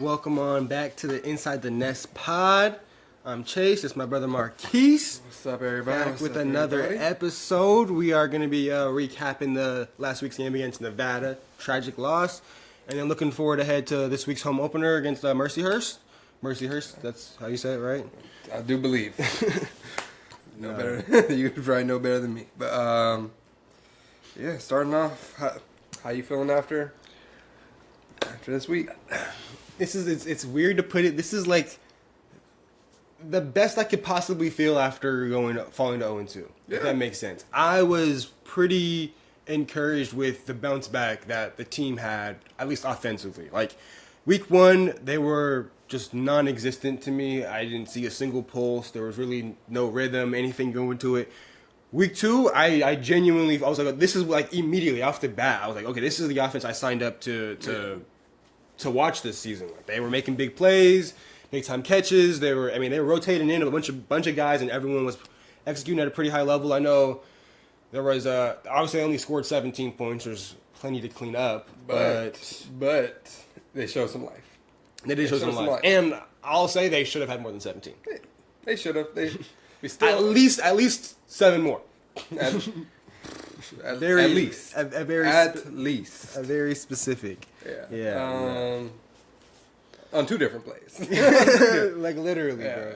Welcome on back to the Inside the Nest pod. I'm Chase. It's my brother Marquis. What's up, everybody? Back with another episode. We are going to be recapping the last week's game against Nevada. Tragic loss. And then looking forward ahead to this week's home opener against Mercyhurst. Mercyhurst, that's how you say it, right? I do believe. No better. You probably know better than me. But, yeah, starting off, how you feeling after this week? It's weird to put it. This is like the best I could possibly feel after falling to 0-2. Yeah. If that makes sense. I was pretty encouraged with the bounce back that the team had, at least offensively. Like week 1, they were just non-existent to me. I didn't see a single pulse. There was really no rhythm, anything going to it. Week 2, I genuinely, I was like, this is like immediately off the bat. I was like, okay, this is the offense I signed up to watch this season. Like they were making big plays, big time catches. They were rotating in a bunch of guys, and everyone was executing at a pretty high level. I know there was obviously they only scored 17 points. There's plenty to clean up, but they showed some life. They did show some life, and I'll say they should have had more than 17. They should have. We still at least 7 more. At least. A very specific. Yeah. On 2 different plays. Like literally, bro.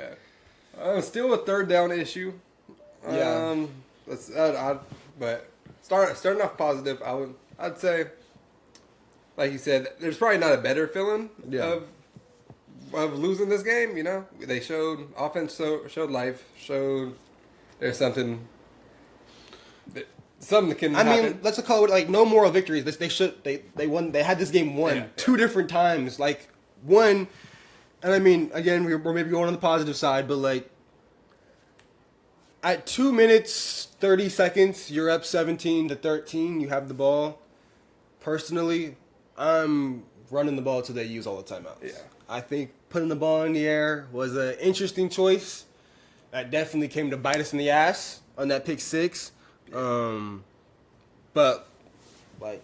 Yeah. Still a third down issue. Yeah. But starting off positive, I'd say, like you said, there's probably not a better feeling of losing this game. You know, they showed offense, showed life, showed there's something that can happen. I mean, let's call it like no moral victories. They won. They had this game won 2 different times. Like one, and I mean, again, we're maybe going on the positive side, but like at 2 minutes 30 seconds, you're up 17-13. You have the ball. Personally, I'm running the ball till they use all the timeouts. Yeah, I think putting the ball in the air was an interesting choice. That definitely came to bite us in the ass on that pick 6. But like,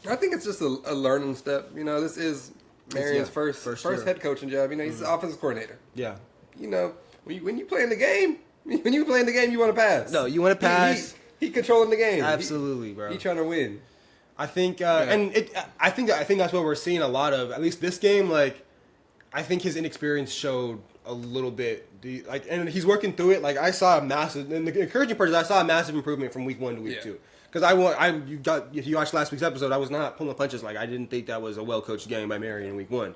I think it's just a learning step. You know, this is Marion's first head coaching job. You know, he's the offensive coordinator. Yeah. You know, when you play in the game, you want to pass. No, you want to pass. He controlling the game. Absolutely, bro. He trying to win. I think, I think that's what we're seeing a lot of. At least this game, like, I think his inexperience showed a little bit. And he's working through it. Like I saw a massive, and the encouraging part is I saw a massive improvement from week 1 to week 2. Because if you watched last week's episode, I was not pulling punches. Like I didn't think that was a well coached game by Marion in week 1.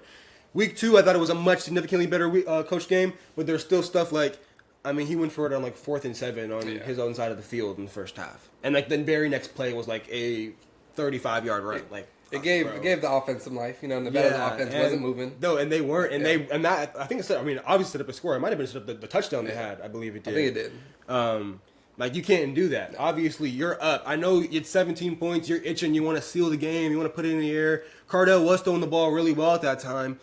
Week 2, I thought it was a much significantly better coached game, but there's still stuff like, I mean, he went for it on like 4th and 7 on his own side of the field in the first half, and like the very next play was like a 35-yard run. Like it gave the offense some life. You know, Nevada's offense wasn't moving. No, and they weren't, and that I think obviously set up a score. It might have been set up the touchdown they had. I believe it did. I think it did. Like you can't do that. Obviously, you're up. I know it's 17 points. You're itching. You want to seal the game. You want to put it in the air. Cardell was throwing the ball really well at that time.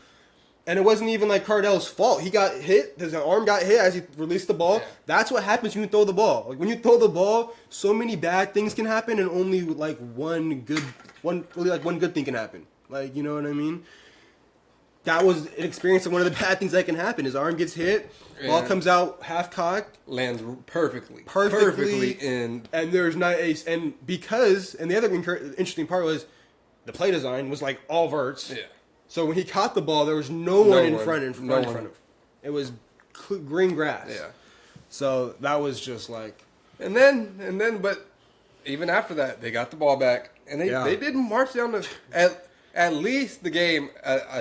And it wasn't even like Cardell's fault. He got hit. His arm got hit as he released the ball. Yeah. That's what happens when you throw the ball. Like when you throw the ball, so many bad things can happen, and only like one good thing can happen. Like, you know what I mean? That was an experience of one of the bad things that can happen. His arm gets hit, ball comes out half cocked, lands perfectly in, and there's not and the other interesting part was the play design was like all verts. Yeah. So when he caught the ball, there was no one in front of him. It was green grass. Yeah. So that was just like, and then, but even after that, they got the ball back, and they didn't march down to at least the game.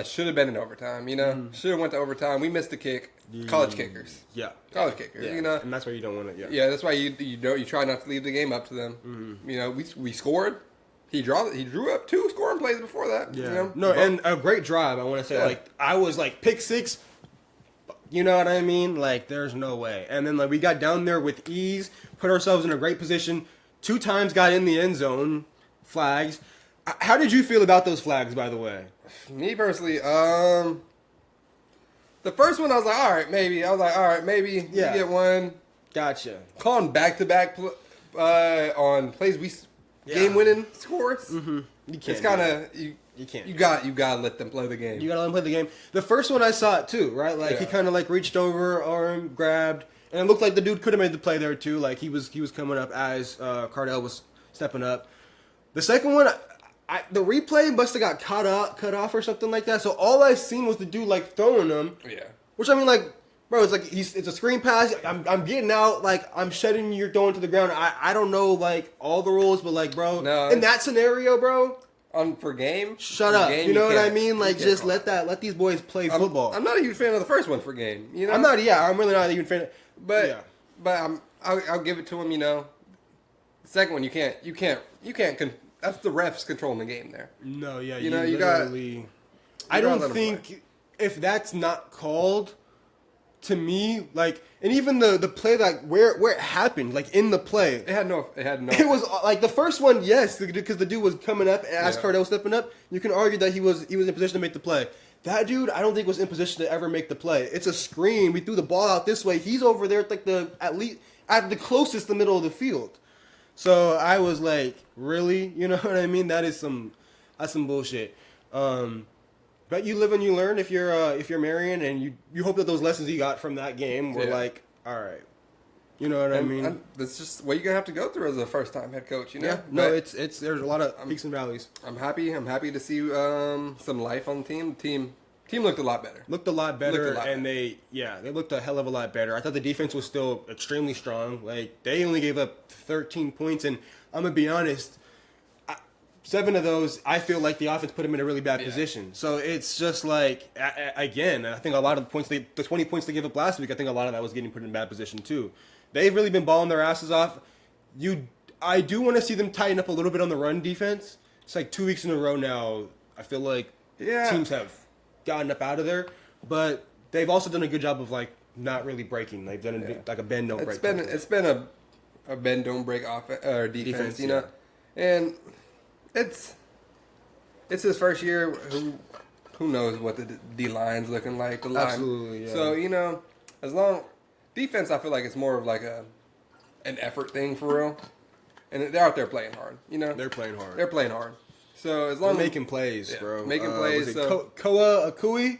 Should have been in overtime. You know, should have went to overtime. We missed the kick. College kickers. Yeah. College kickers. Yeah. You know, and that's why you don't want it. Yeah. Yeah, that's why you try not to leave the game up to them. Mm-hmm. You know, we scored. He drew up 2 scoring plays before that. Yeah. You know? No, and a great drive. I want to say, like, I was like pick 6. You know what I mean? Like, there's no way. And then like we got down there with ease, put ourselves in a great position. 2 times got in the end zone. Flags. How did you feel about those flags, by the way? Me personally, the first one I was like, all right, maybe you get one. Gotcha. Calling back-to-back on plays game-winning scores. Mm-hmm. It's kind of You can't. You gotta let them play the game. You gotta let them play the game. The first one I saw it too, right? Like he kind of like reached over, arm grabbed, and it looked like the dude could have made the play there too. Like he was coming up as Cardell was stepping up. The second one, the replay must have got cut off or something like that. So all I seen was the dude like throwing them. Yeah. Which I mean, like, bro, it's like it's a screen pass. I'm getting out, like I'm shedding, you're going to the ground. I don't know like all the rules, but like, bro, in that scenario, bro. For game, shut up. You know what I mean? Like, just let these boys play football. I'm not a huge fan of the first one for game. You know, I'm not. Yeah, I'm really not a huge fan. But I'll give it to him. You know, the second one you can't. That's the refs controlling the game there. No, yeah, you know you got. I don't think if that's not called. To me, like, and even the play, like where it happened, like in the play, it had no. It was like the first one, yes, because the dude was coming up as Cardell was stepping up. You can argue that he was in position to make the play. That dude, I don't think was in position to ever make the play. It's a screen. We threw the ball out this way. He's over there, like at least at the closest the middle of the field. So I was like, really, you know what I mean? That's some bullshit. But you live and you learn if you're Marion, and you hope that those lessons you got from that game were like, all right, you know what I mean? That's just what you're gonna have to go through as a first time head coach, you know. Yeah, no, it's there's a lot of peaks and valleys. I'm happy to see some life on the team. Team looked a lot better. They looked a hell of a lot better. I thought the defense was still extremely strong. Like they only gave up 13 points, and I'm gonna be honest. 7 of those, I feel like the offense put them in a really bad position. So it's just like, again, I think a lot of the points, the 20 points they gave up last week, I think a lot of that was getting put in bad position too. They've really been balling their asses off. I do want to see them tighten up a little bit on the run defense. It's like 2 weeks in a row now. I feel like teams have gotten up out of there, but they've also done a good job of like not really breaking. They've done like a bend don't break. It's been a bend don't break defense, you know, and. It's his first year. Who knows what the D line's looking like? The line. Absolutely. Yeah. So you know, as long defense, I feel like it's more of like an effort thing for real, and they're out there playing hard. You know, they're playing hard. So as long as making plays, bro, making plays. Koa Akui,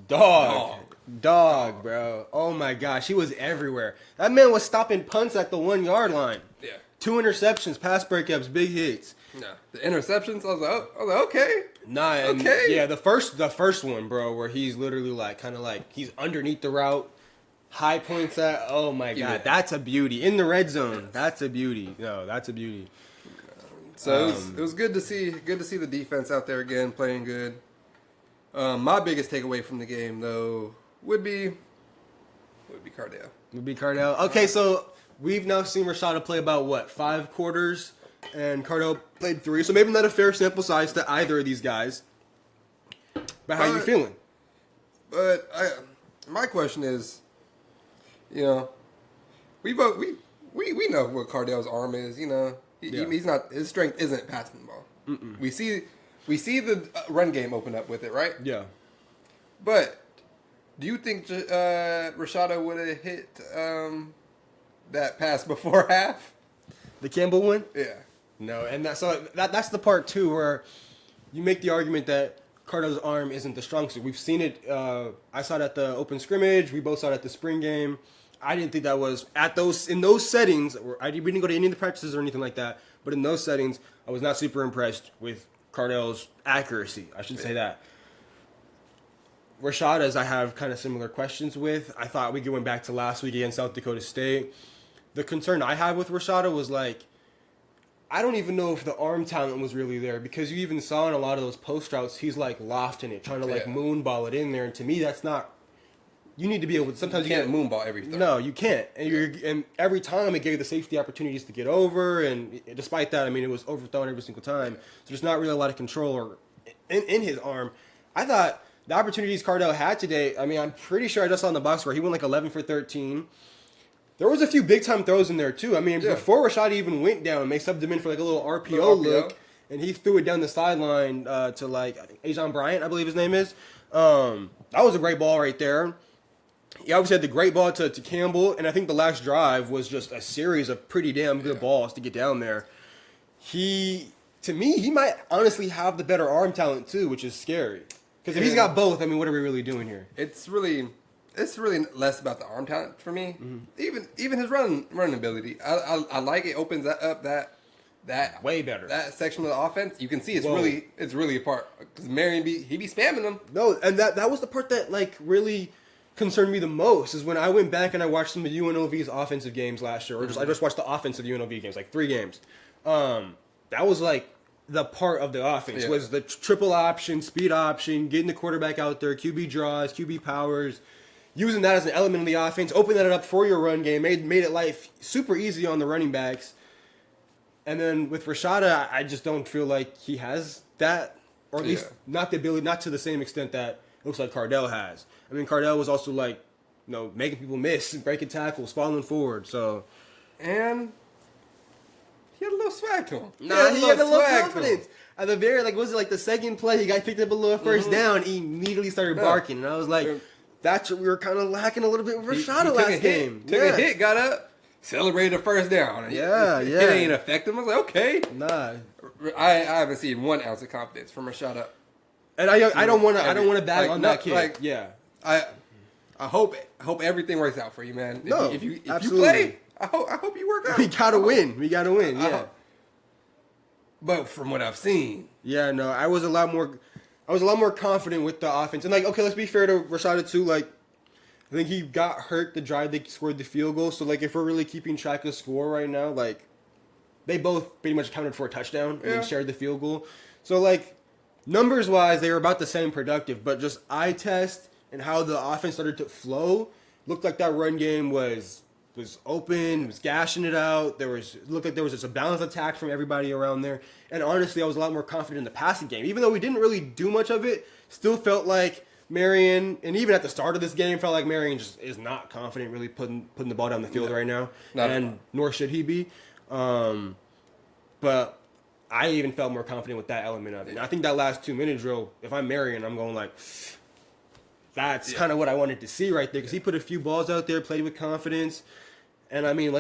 dog, bro. Oh my gosh, he was everywhere. That man was stopping punts at the 1 yard line. Yeah. 2 interceptions, pass breakups, big hits. No, the interceptions. I was like, okay. Nah, okay. Yeah, the first one, bro, where he's literally like, kind of like he's underneath the route, high points at. Oh my god, that's a beauty in the red zone. That's a beauty. No, that's a beauty. So it was good to see the defense out there again playing good. My biggest takeaway from the game though would be Cardell. Okay, so we've now seen Rashada play about 5 quarters. And Cardell played 3, so maybe not a fair sample size to either of these guys. But how are you feeling? But my question is, you know, we know what Cardell's arm is. You know, he's not, his strength isn't passing the ball. Mm-mm. We see the run game open up with it, right? Yeah. But do you think Rashada would have hit that pass before half? The Campbell one? Yeah. No, and that's the part too where you make the argument that Cardell's arm isn't the strongest. We've seen it. I saw it at the open scrimmage. We both saw it at the spring game. I didn't think that was in those settings. We didn't go to any of the practices or anything like that. But in those settings, I was not super impressed with Cardell's accuracy. I should say that. Rashada's, I have kind of similar questions with. I thought we went back to last week against South Dakota State. The concern I had with Rashada was like, I don't even know if the arm talent was really there, because you even saw in a lot of those post routes, he's like lofting it, trying to like moonball it in there. And to me, that's not. You need to be able to. Sometimes you can't moonball everything. No, you can't. And every time it gave the safety opportunities to get over. And despite that, I mean, it was overthrown every single time. So there's not really a lot of control in his arm. I thought the opportunities Cardell had today. I mean, I'm pretty sure I just saw in the box score he went like 11 for 13. There was a few big-time throws in there, too. I mean, before Rashad even went down, they subbed him in for, like, a little RPO look, and he threw it down the sideline to, like, I think Ajon Bryant, I believe his name is. That was a great ball right there. He obviously had the great ball to Campbell, and I think the last drive was just a series of pretty damn good balls to get down there. to me, he might honestly have the better arm talent too, which is scary. Because if he's got both, I mean, what are we really doing here? It's really less about the arm talent for me. Mm-hmm. Even his running ability, I like it. Opens up that way better that section of the offense. You can see it's really a part because Marion he be spamming them. No, and that was the part that like really concerned me the most is when I went back and I watched some of UNLV's offensive games last year, or I just watched the offensive UNLV games, like 3 games. That was like the part of the offense was the triple option, speed option, getting the quarterback out there, QB draws, QB powers, using that as an element of the offense, opening that up for your run game, made it life super easy on the running backs. And then with Rashada, I just don't feel like he has that, or at least not the ability, not to the same extent that it looks like Cardell has. I mean, Cardell was also like, making people miss, breaking tackles, falling forward. So, and he had a little swag to him. He had a little confidence. At the very, was it like the second play, he got picked up a little first down, he immediately started barking. And I was like, that's what we were kind of lacking a little bit with Rashada last game. Took a hit, got up. Celebrated a first down. It ain't affect him. I was like, okay. Nah. I haven't seen 1 ounce of confidence from Rashada. And I don't want to bag on that kid. I hope everything works out for you, man. No, if you absolutely. play, I hope you work out. We gotta win. Yeah. But from what I've seen, I was a lot more confident with the offense. And let's be fair to Rashada too. I think he got hurt the drive they scored the field goal. So if we're really keeping track of score right now, they both pretty much accounted for a touchdown and then shared the field goal. So numbers wise, they were about the same productive, but just eye test and how the offense started to flow looked like that run game was open, was gashing it out. Looked like there was just a balanced attack from everybody around there. And honestly, I was a lot more confident in the passing game. Even though we didn't really do much of it, still felt like Marion, and even at the start of this game, felt like Marion just is not confident really putting the ball down the field right now. Nor should he be. But I even felt more confident with that element of it. And I think that last 2-minute drill, if I'm Marion, I'm going that's kind of what I wanted to see right there. Because he put a few balls out there, played with confidence. And I mean,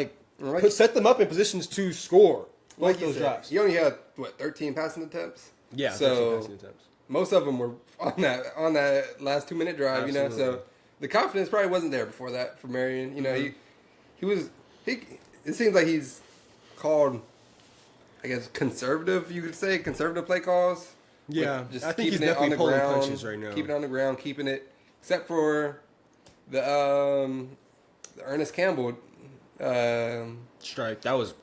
set them up in positions to score. Both those drives. You only had, 13 passing attempts? Yeah, 13 passing attempts. Most of them were on that last 2-minute drive, Absolutely. So the confidence probably wasn't there before that for Marion. It seems like he's called, I guess, conservative, you could say, conservative play calls. Yeah, just I think he's keeping it on definitely the pulling ground, punches right now. Keeping it on the ground, keeping it, except for the Ernest Campbell strike. That was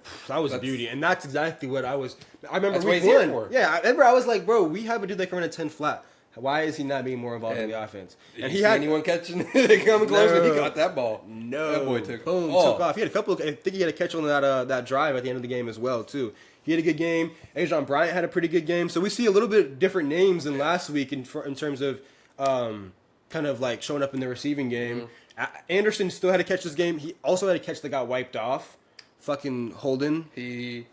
beauty, and that's exactly what I remember that's week what he's here 1. for. Yeah, I remember I was like, bro, we have a dude that can run a 10 flat. Why is he not being more involved in the offense? And he had anyone catching it coming close, and he got that ball. No, that boy took off. He had a couple. I think he had a catch on that drive at the end of the game as well too. He had a good game. Ajon Bryant had a pretty good game. So we see a little bit different names than last week in terms of kind of showing up in the receiving game. Mm-hmm. Anderson still had to catch this game. He also had a catch that got wiped off. Fucking Holden. He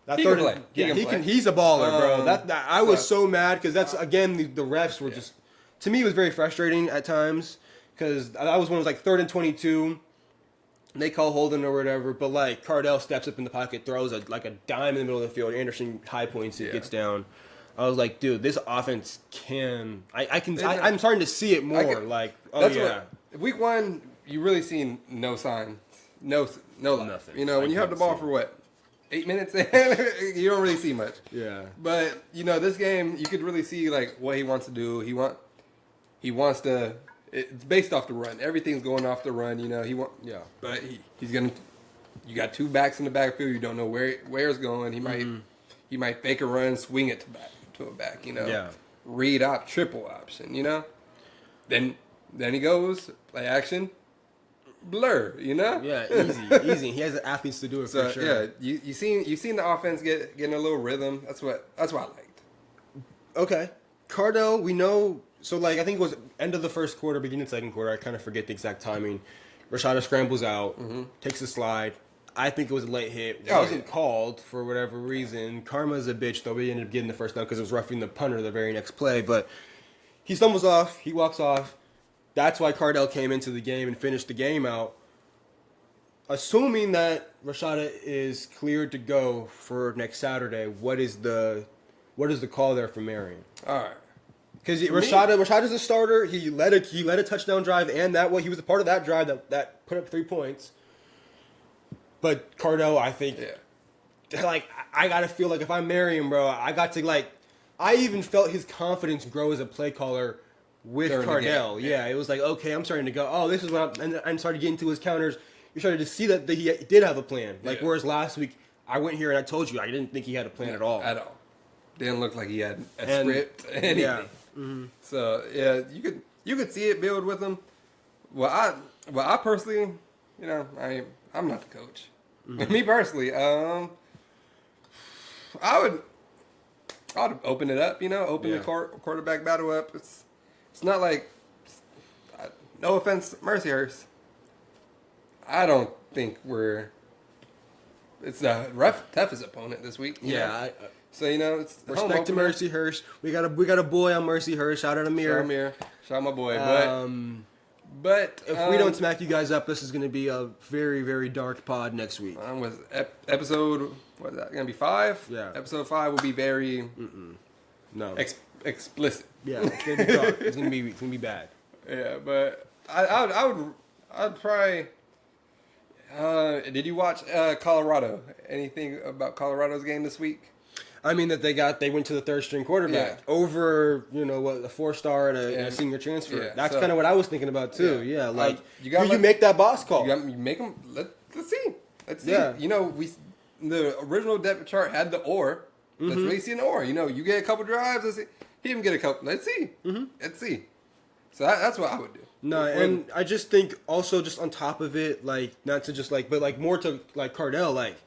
can play. He's a baller, bro. I was so mad because that's again the refs were just, to me, it was very frustrating at times because I was when it was 3rd and 22. They call Holden or whatever, but Cardell steps up in the pocket, throws a dime in the middle of the field. Anderson high points it, gets down. I was like, dude, this offense can. I'm starting to see it more. Week 1, you really seen no sign, no nothing. When you have the ball for 8 minutes, you don't really see much. Yeah. But this game, you could really see what he wants to do. He wants to. It's based off the run. Everything's going off the run. But he's gonna. You got 2 backs in the backfield. You don't know where it's going. He might fake a run, swing it to a back. Read op, triple option. Then he goes play action. Blur, Yeah, easy. He has the athletes to do it for sure. Yeah, you seen the offense getting a little rhythm. That's what I liked. Okay, Cardell, we know. So I think it was end of the first quarter, beginning of the second quarter. I kind of forget the exact timing. Rashada scrambles out, takes a slide. I think it was a late hit. Wasn't called for whatever reason. Karma's a bitch, though. We ended up getting the first down because it was roughing the punter the very next play. But he stumbles off. He walks off. That's why Cardell came into the game and finished the game out. assuming that Rashada is cleared to go for next Saturday, what is the call there for Marion? All right. Because Rashada's a starter. He led a touchdown drive, and he was a part of that drive that put up 3 points. But Cardell, I think, like I gotta feel like if I'm Marion, bro, I got to like. I even felt his confidence grow as a play caller with Cardell. Yeah, it was like, okay, I'm starting to go. Oh, this is what I'm starting to get into his counters. You started to see that he did have a plan. Like whereas last week I went here and I told you I didn't think he had a plan at all. At all. Didn't look like he had a script. Anything. Yeah. Mm-hmm. So yeah, you could see it build with him. Well, I personally, I'm not the coach. Mm-hmm. Me personally, I'd open it up. Open the quarterback battle up. It's not like, no offense, Mercyhurst. I don't think it's the toughest opponent this week. So it's respect to Mercyhurst. We got a boy on Mercyhurst. Shout out Amir. Shout out my boy. But if we don't smack you guys up, this is going to be a very, very dark pod next week. Was episode, what is that going to be, 5? Yeah. Episode 5 will be very explicit. Yeah, it's going to be dark. It's going to be bad. Yeah, but I'd probably. Did you watch Colorado? Anything about Colorado's game this week? I mean they went to the third string quarterback over a 4-star and a senior transfer. Yeah, that's kind of what I was thinking about too. Yeah, like you make that boss call. You make them. Let's see. Yeah. The original depth chart had the or. Mm-hmm. Let's really see an or. You get a couple drives. Let's see. He even get a couple. Let's see. Mm-hmm. Let's see. So that's what I would do. No, and I just think also just on top of it, like not to just like, but like more to like Cardell, like.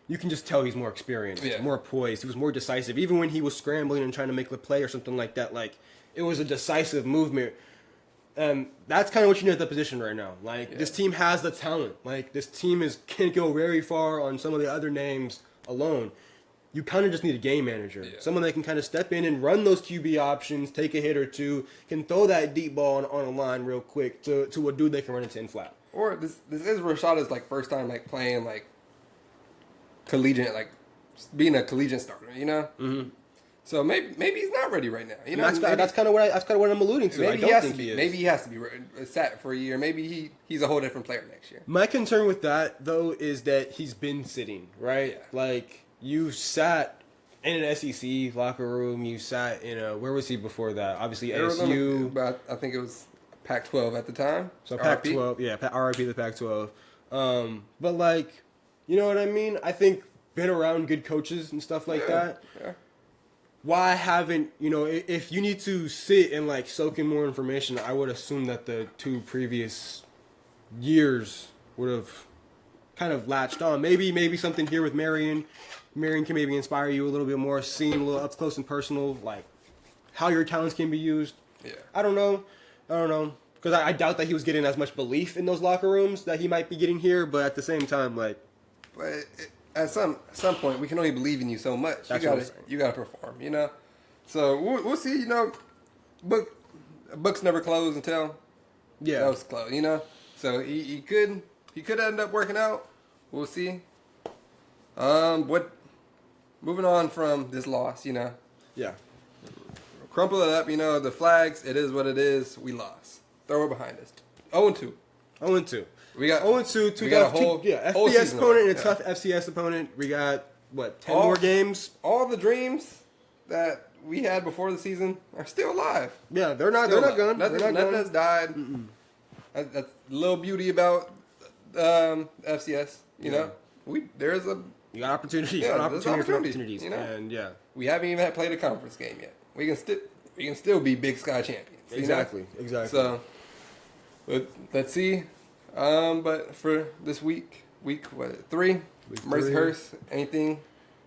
You can just tell he's more experienced, more poised. He was more decisive. Even when he was scrambling and trying to make the play or something like that, like, it was a decisive movement. And that's kind of what you need at the position right now. Like, this team has the talent. Like, this team can go very far on some of the other names alone. You kind of just need a game manager. Yeah. Someone that can kind of step in and run those QB options, take a hit or two, can throw that deep ball on a line real quick to a dude they can run into in flat. Or this is Rashada's, like, first time, like, playing, like, collegiate, like being a collegiate starter, Mm-hmm. So maybe he's not ready right now. That's kind of what I'm alluding to. Maybe he has to be sat for a year. Maybe he's a whole different player next year. My concern with that though is that he's been sitting, right? Yeah. Like you sat in an SEC locker room. You sat in where was he before that? Obviously ASU. But I think it was Pac-12 at the time. So Pac-12, RIP the Pac-12. But like. You know what I mean? I think been around good coaches and stuff like that. Yeah. Why haven't, if you need to sit and like soak in more information, I would assume that the 2 previous years would have kind of latched on. Maybe something here with Marion. Marion can maybe inspire you a little bit more, seeing a little up close and personal, like how your talents can be used. Yeah. I don't know. Because I doubt that he was getting as much belief in those locker rooms that he might be getting here, but at the same time, like, but at some point, we can only believe in you so much. You gotta perform, So we'll see. Books never close until that was closed. So he could end up working out. We'll see. Moving on from this loss, Yeah. Crumple it up. The flags. It is what it is. We lost. Throw it behind us. 0-2. 0-2. We got 0-2. We got a whole FBS opponent and a tough FCS opponent. We got 10 more games. All the dreams that we had before the season are still alive. Yeah, they're not gone. Nothing has died. That's the little beauty about FCS. You got opportunities. Yeah, opportunities. And we haven't even played a conference game yet. We can still be Big Sky champions. Exactly. So, let's see. But for this week 3, Mercyhurst, anything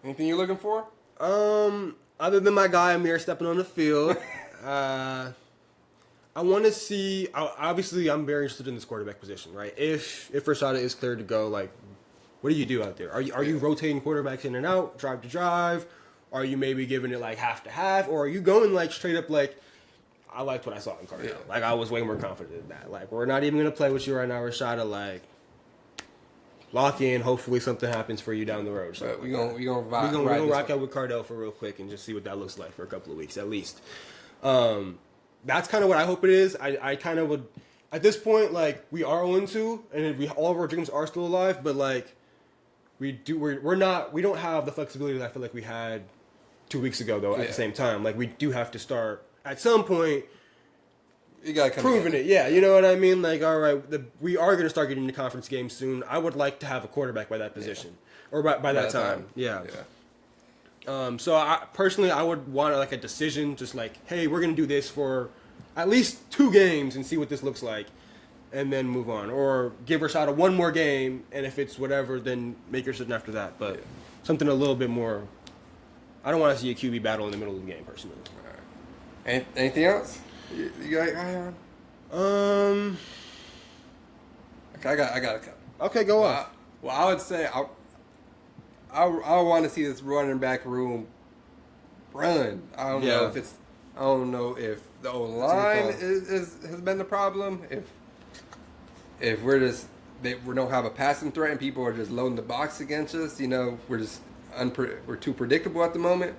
you're looking for? Other than my guy Amir stepping on the field, I want to see. Obviously, I'm very interested in this quarterback position, right? If Rashada is cleared to go, like, what do you do out there? Are you rotating quarterbacks in and out, drive to drive? Are you maybe giving it like half to half, or are you going like straight up like? I liked what I saw in Cardell. Yeah. Like, I was way more confident in that. Like, we're not even going to play with you right now, Rashada. Like, lock in. Hopefully something happens for you down the road. So But we gonna we're gonna rock out with Cardell for real quick and just see what that looks like for a couple of weeks at least. That's kind of what I hope it is. I kind of would at this point, like, we are 0-2 and all of our dreams are still alive, but like we don't have the flexibility that I feel like we had 2 weeks ago though. At the same time, like, we do have to start at some point. You got to proving it, yeah. You know what I mean? Like, all right, we are going to start getting into conference games soon. I would like to have a quarterback by that position or by that time. Yeah. So I personally, I would want like a decision, just like, hey, we're going to do this for at least 2 games and see what this looks like, and then move on, or give us out of 1 more game, and if it's whatever, then make your decision after that. But something a little bit more. I don't want to see a QB battle in the middle of the game, personally. All right. Anything else? You got eye on? Okay, I got a couple. Okay, go off. Well, I would say I want to see this running back room run. I don't know if the O-line has been the problem. If we don't have a passing threat and people are just loading the box against us, you know, we're too predictable at the moment.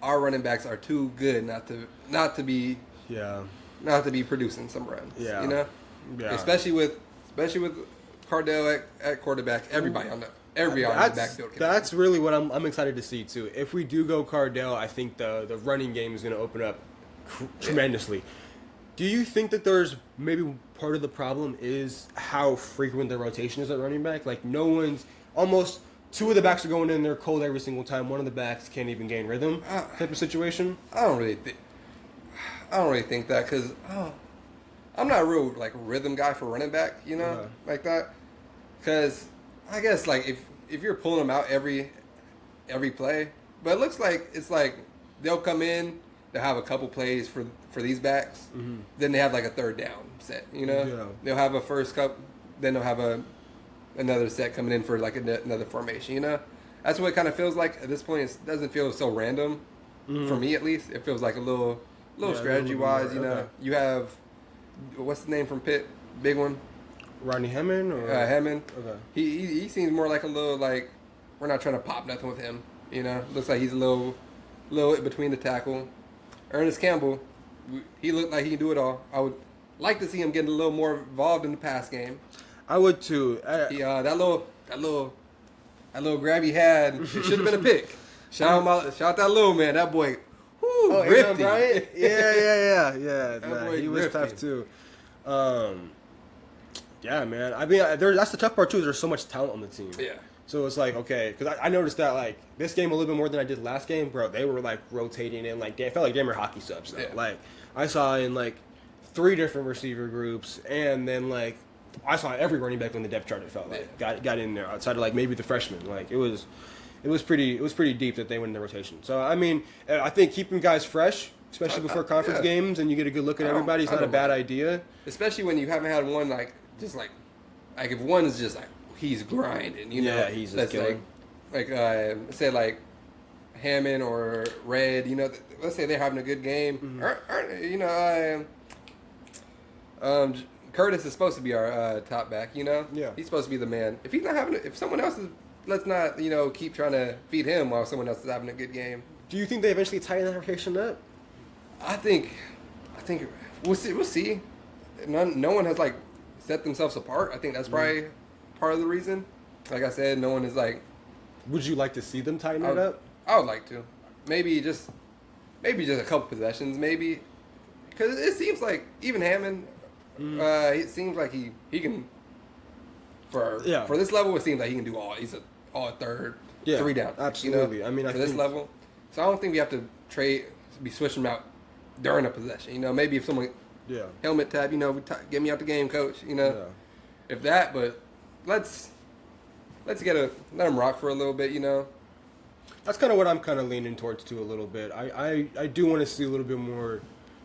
Our running backs are too good not to be producing some runs. Yeah. You know? Yeah. Especially with Cardell at quarterback, everybody on the backfield. That's really what I'm excited to see too. If we do go Cardell, I think the running game is going to open up tremendously. Do you think that there's maybe part of the problem is how frequent the rotation is at running back? Like, almost 2 of the backs are going in there cold every single time. 1 of the backs can't even gain rhythm type of situation. I don't really think that, because I'm not a real like rhythm guy for running back, you know, like that. Because I guess like if you're pulling them out every play, but it looks like it's like they'll come in, they'll have a couple plays for these backs, then they have like a 3rd down set, you know. Yeah. They'll have a first cup, then they'll have another set coming in for like another formation, you know. That's what it kind of feels like at this point. It doesn't feel so random for me, at least. It feels like a little strategy wise, you know. Okay. You have, what's the name from Pitt? Big one. Rodney Hammond? Or? Hammond. Okay. He seems more like a little, like, we're not trying to pop nothing with him, you know. Looks like he's a little in between the tackle. Ernest Campbell, he looked like he can do it all. I would like to see him getting a little more involved in the pass game. I would too. That little grab he had, it should have been a pick. Shout out that little man, that boy. Whoo, Griffey. Right? Yeah. Nah, he was tough too. Yeah, man. I mean, that's the tough part too. There's so much talent on the team. Yeah. So it's like, okay, because I noticed that like this game a little bit more than I did last game, bro. They were like rotating in, like, it felt like they were hockey subs. Though. Yeah. Like, I saw in like 3 different receiver groups, and then like I saw every running back on the depth chart. It felt like got in there outside of like maybe the freshmen. Like it was pretty deep that they went in the rotation. So I mean, I think keeping guys fresh, especially before conference games, and you get a good look at everybody, is not a bad idea. Especially when you haven't had one like just like if one is just like he's grinding, you know. Yeah, he's just killing. Like say like Hammond or Red, you know. Let's say they're having a good game, or you know, Curtis is supposed to be our top back, you know. Yeah, he's supposed to be the man. If he's not having, if someone else is, let's not, you know, keep trying to feed him while someone else is having a good game. Do you think they eventually tighten that rotation up? I think we'll see. We'll see. No one has like set themselves apart. I think that's probably part of the reason. Like I said, no one is like. Would you like to see them tighten it up? I would like to. Maybe just a couple possessions, maybe, because it seems like even Hammond. It seems like he can. For this level, it seems like he can do all. He's all third, 3 down. Absolutely. You know, I mean, for this level, so I don't think we have to be switching them out during a possession. You know, maybe if someone helmet tab, you know, get me out the game, coach. You know, if that, but let's let them rock for a little bit. You know, that's kind of what I'm kind of leaning towards too a little bit. I do want to see a little bit more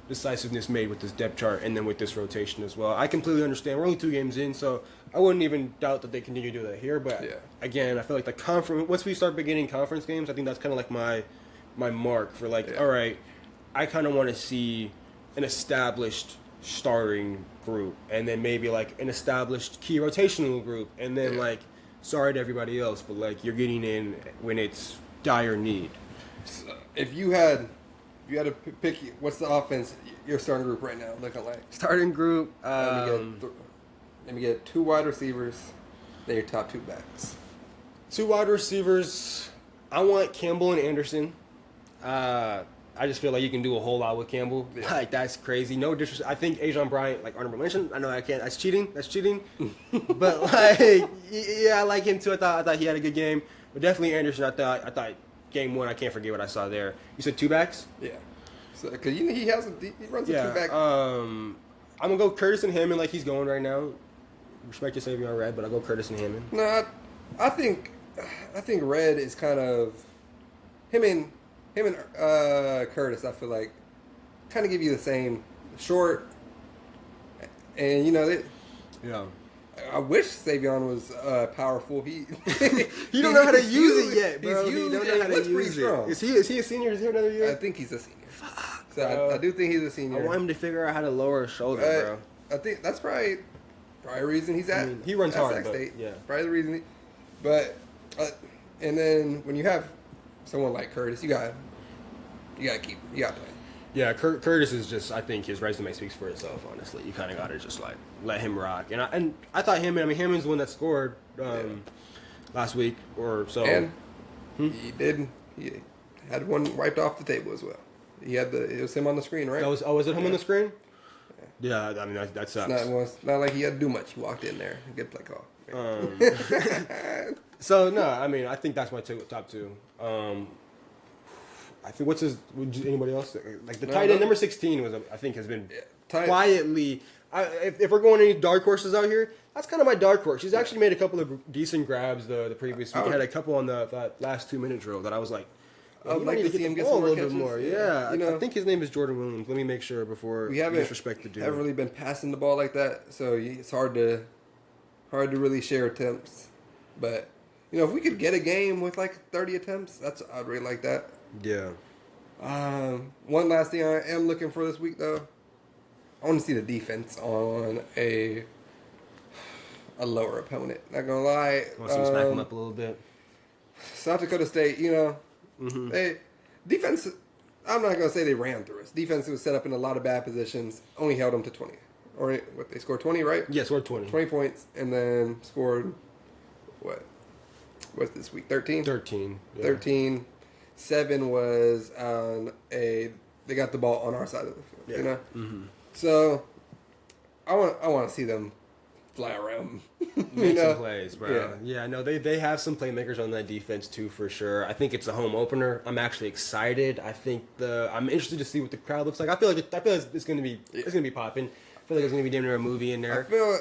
decisiveness made with this depth chart and then with this rotation as well. I completely understand. We're only 2 games in, so I wouldn't even doubt that they continue to do that here. But again, I feel like the conference, once we start beginning conference games, I think that's kind of like my mark for like, all right, I kind of want to see an established starting group and then maybe like an established key rotational group and then like sorry to everybody else, but like you're getting in when it's dire need. So if you had to pick, what's the offense your starting group right now looking like? Starting group. Let me get 2 wide receivers. Then your top 2 backs. 2 wide receivers. I want Campbell and Anderson. I just feel like you can do a whole lot with Campbell. Yeah. Like, that's crazy. No disrespect. I think Ajon Bryant, like honorable mention. I know I can't. That's cheating. But like, yeah, I like him too. I thought he had a good game. But definitely Anderson. I thought game 1. I can't forget what I saw there. You said 2 backs. Yeah. So because he runs a 2 back. I'm gonna go Curtis and Hammond like he's going right now. Respect to Savion Red, but I'll go Curtis and Hammond. No, I think Red is kind of him and Curtis. I feel like kind of give you the same short, and yeah. I wish Savion was powerful. He don't know how to use it yet, bro. He's huge. He don't know how to use it. Is he a senior? Is he another year? I think he's a senior. So I do think he's a senior. I want him to figure out how to lower his shoulder, bro. I think that's probably the reason he's at. He runs hard, Sac but State. yeah. Probably the reason. And then when you have someone like Curtis, you got play. Yeah, Curtis is just. I think his resume speaks for itself. Honestly, you kind of gotta just like let him rock. And I thought Hammond's the one that scored last week or so. And he did. He had one wiped off the table as well. It was him on the screen, right? Was it him on the screen? Yeah, I mean that sucks. It's not like he had to do much. He walked in there, good play call. So no, I mean I think that's my top 2. I think anybody else like the tight end number 16 I think has been quietly. If we're going any dark horses out here, that's kind of my dark horse. He's actually made a couple of decent grabs the previous week. He had a couple on the last 2-minute drill that I was like. I'd like to see him get some a more little catches. bit more. Yeah, I think his name is Jordan Williams. Let me make sure before we haven't disrespect the dude. Haven't really been passing the ball like that, so it's hard to really share attempts. But if we could get a game with like 30 attempts, I'd really like that. Yeah. One last thing I am looking for this week though, I want to see the defense on a lower opponent. Not gonna lie. Want to see him smack him up a little bit. South Dakota State, they defense. I'm not gonna say they ran through us. Defense was set up in a lot of bad positions. Only held them to 20, or what they scored 20, right? Yeah, scored 20. 20 points, and then scored what's this week? 13. 13. Yeah. 13. 7 was they got the ball on our side of the field. Yeah. Mm-hmm. So I want to see them fly around. Make some plays, bro. Yeah, no, they have some playmakers on that defense too, for sure. I think it's a home opener. I'm actually excited. I'm interested to see what the crowd looks like. I feel like it's gonna be popping. I feel like it's gonna be damn near a movie in there. I feel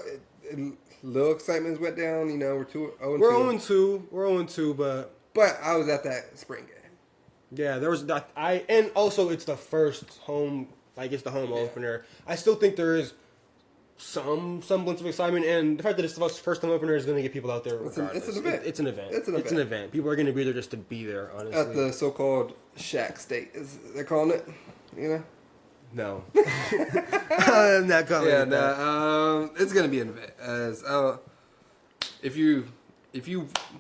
little excitements went down. We're 2-0. We're 0-2, but I was at that spring game. Yeah, there was that. And also it's the first home, like it's the home opener. I still think there is some semblance of excitement, and the fact that it's the first home opener is going to get people out there. It's an event. It's an event. People are going to be there just to be there. Honestly, at the so-called Shack State, they're calling it. No, I'm not calling it. Yeah, it's going to be an event. As if you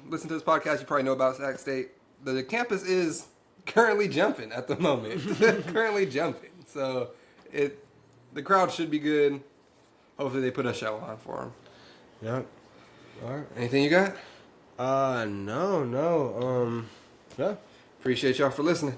listen to this podcast, you probably know about Sac State. The campus is currently jumping at the moment. Currently jumping. So the crowd should be good. Hopefully they put a show on for them. Yeah. All right. Anything you got? No. Yeah. Appreciate y'all for listening.